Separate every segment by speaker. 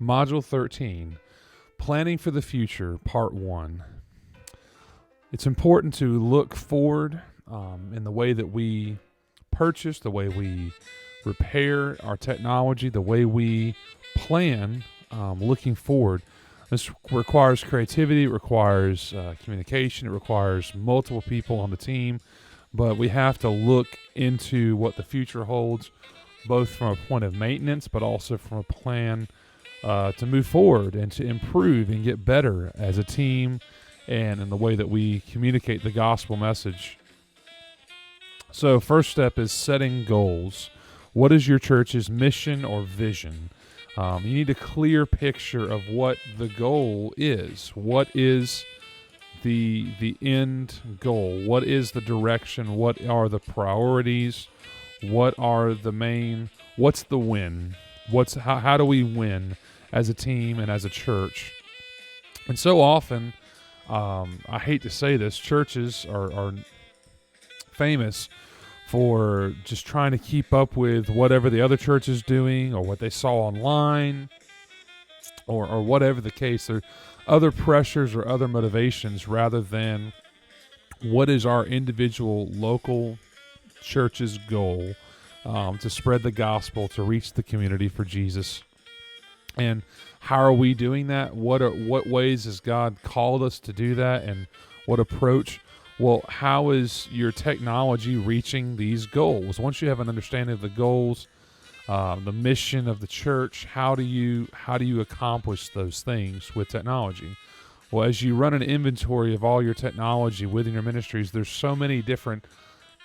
Speaker 1: Module 13, Planning for the Future, Part 1. It's important to look forward in the way that we purchase, the way we repair our technology, the way we plan looking forward. This requires creativity, it requires communication, it requires multiple people on the team, but we have to look into what the future holds, both from a point of maintenance, but also from a plan to move forward and to improve and get better as a team and in the way that we communicate the gospel message. So first step is setting goals. What is your church's mission or vision? You need a clear picture of what the goal is. What is the end goal? What is the direction? What are the priorities? What are the main? What's the win? How do we win as a team and as a church? And so often, I hate to say this, churches are famous for just trying to keep up with whatever the other church is doing or what they saw online or whatever the case. There are other pressures or other motivations rather than what is our individual local church's goal to spread the gospel, to reach the community for Jesus. And how are we doing that? What ways has God called us to do that, and what approach? Well, how is your technology reaching these goals? Once you have an understanding of the goals, the mission of the church, how do you accomplish those things with technology? Well, as you run an inventory of all your technology within your ministries, there's so many different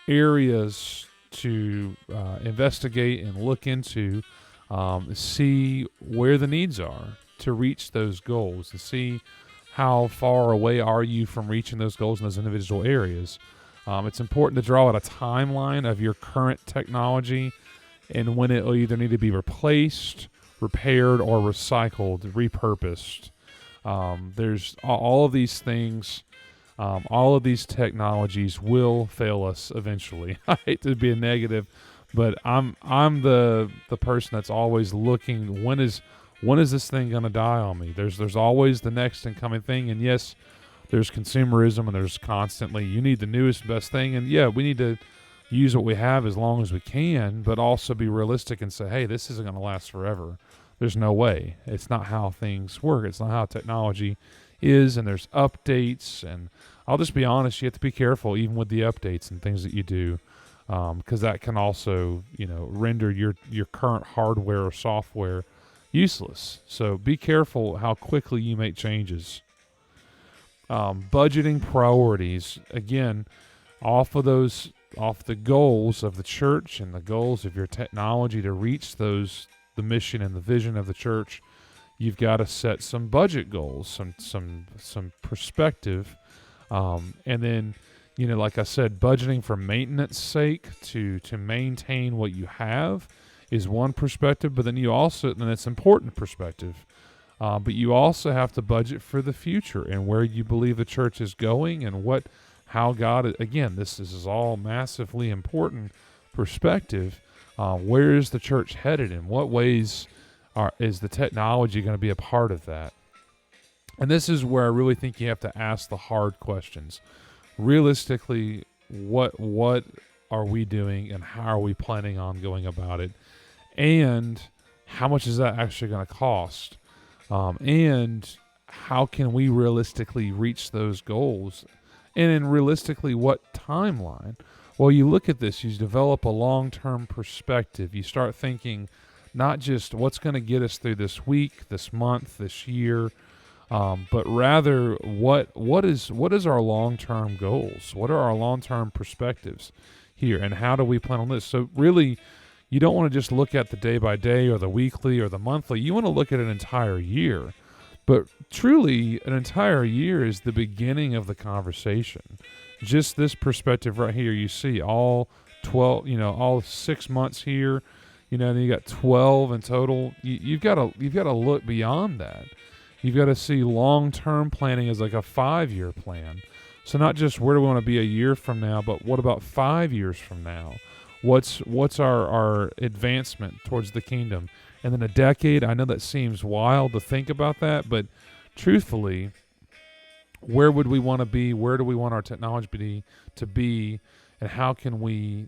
Speaker 1: areas to investigate and look into, see where the needs are to reach those goals, to see how far away are you from reaching those goals in those individual areas. It's important to draw out a timeline of your current technology and when it will either need to be replaced, repaired, or recycled, repurposed. There's all of these things. All of these technologies will fail us eventually. I hate to be a negative, but I'm the person that's always looking, when is this thing going to die on me? There's always the next incoming thing, and yes, there's consumerism, and there's constantly, you need the newest, best thing, and yeah, we need to use what we have as long as we can, but also be realistic and say, hey, this isn't going to last forever. There's no way. It's not how things work. It's not how technology is, and there's updates, and I'll just be honest, you have to be careful even with the updates and things that you do, because that can also, render your current hardware or software useless. So be careful how quickly you make changes. Budgeting priorities, again, off the goals of the church and the goals of your technology to reach the mission and the vision of the church. You've got to set some budget goals, some perspective, and then, like I said, budgeting for maintenance sake to maintain what you have is one perspective. But then it's important perspective. But you also have to budget for the future and where you believe the church is going and how God. Again, this is all massively important perspective. Where is the church headed? In what ways is the technology going to be a part of that? And this is where I really think you have to ask the hard questions. Realistically, what are we doing, and how are we planning on going about it? And how much is that actually going to cost? And how can we realistically reach those goals? And in realistically, what timeline? Well, you look at this, you develop a long-term perspective. You start thinking not just what's going to get us through this week, this month, this year, but rather what is our long-term goals? What are our long-term perspectives here, and how do we plan on this? So really, you don't want to just look at the day-by-day or the weekly or the monthly. You want to look at an entire year. But truly, an entire year is the beginning of the conversation. Just this perspective right here, you see all 12, all 6 months here, then you got 12 in total. You've got to look beyond that. You've got to see long-term planning as like a 5-year plan. So not just where do we want to be a year from now, but what about 5 years from now? What's our advancement towards the kingdom? And then a decade, I know that seems wild to think about that, but truthfully, where would we want to be? Where do we want our technology to be? And how can we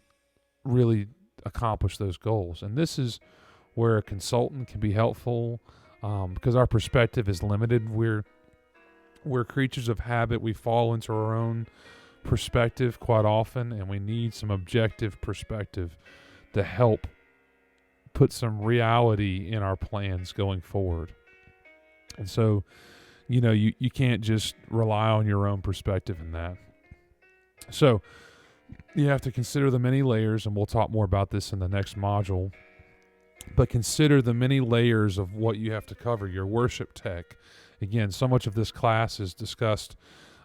Speaker 1: really accomplish those goals? And this is where a consultant can be helpful, because our perspective is limited. We're creatures of habit. We fall into our own perspective quite often, and we need some objective perspective to help put some reality in our plans going forward. And so, you can't just rely on your own perspective in that. So you have to consider the many layers, and we'll talk more about this in the next module. But consider the many layers of what you have to cover. Your worship tech. Again, so much of this class is discussed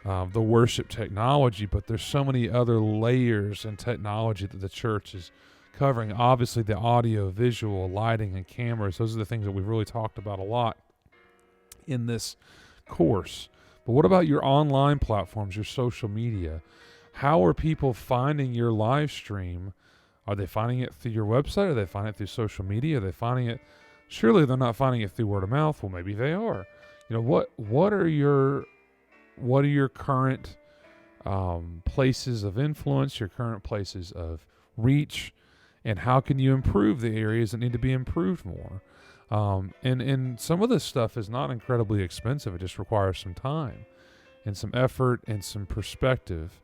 Speaker 1: the worship technology, but there's so many other layers in technology that the church is covering. Obviously, the audio, visual, lighting, and cameras. Those are the things that we've really talked about a lot in this course. But what about your online platforms, your social media? How are people finding your live stream? Are they finding it through your website? Are they finding it through social media? Are they finding it? Surely they're not finding it through word of mouth. Well, maybe they are. What are your current places of influence, your current places of reach, and how can you improve the areas that need to be improved more? And some of this stuff is not incredibly expensive. It just requires some time and some effort and some perspective.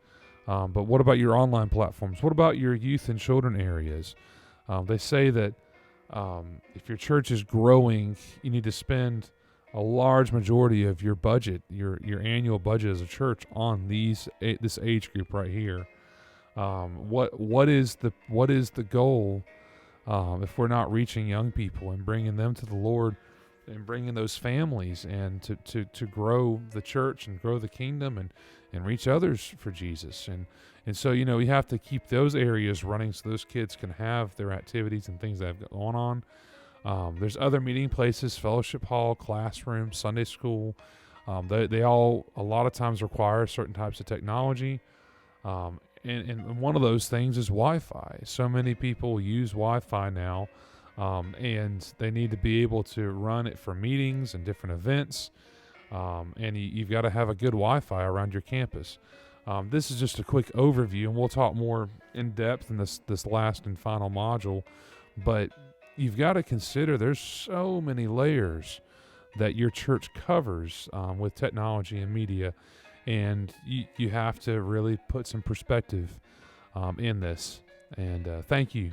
Speaker 1: But what about your online platforms? What about your youth and children areas? They say that if your church is growing, you need to spend a large majority of your budget, your annual budget as a church, on this age group right here. What is the goal if we're not reaching young people and bringing them to the Lord and bringing those families and to grow the church and grow the kingdom and reach others for Jesus. And so, we have to keep those areas running so those kids can have their activities and things that have going on. There's other meeting places, fellowship hall, classroom, Sunday school. They all a lot of times require certain types of technology. And one of those things is Wi-Fi. So many people use Wi-Fi now, and they need to be able to run it for meetings and different events. And you've got to have a good Wi-Fi around your campus. This is just a quick overview, and we'll talk more in depth in this last and final module. But you've got to consider there's so many layers that your church covers with technology and media, and you have to really put some perspective in this. And thank you